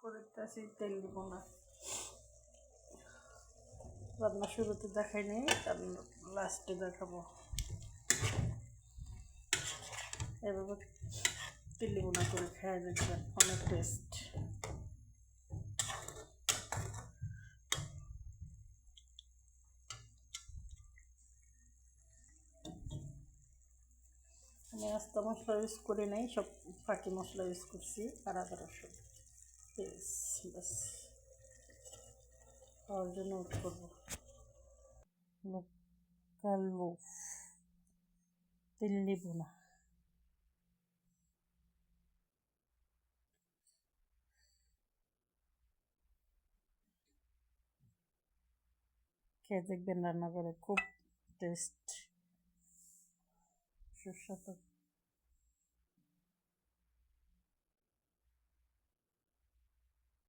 করতেছি তেল দিব না, রান্না শুরুতে দেখাই নেই, কারণ লাস্টে দেখাবো। এভাবে তেল দিব না করে খেয়ে দেখবেন, অনেক টেস্ট। আমি আস্তা মশলা ইউজ করি নাই, সব ফাঁকি মশলা ইউজ করছি, আর আদা রসুন পেস্ট, বাস খাওয়ার জন্য উঠ করবো। লোকাল লোফ, তেল দিব না। খেয়ে দেখবেন রান্না করে, খুব টেস্ট, সুস্বাদু।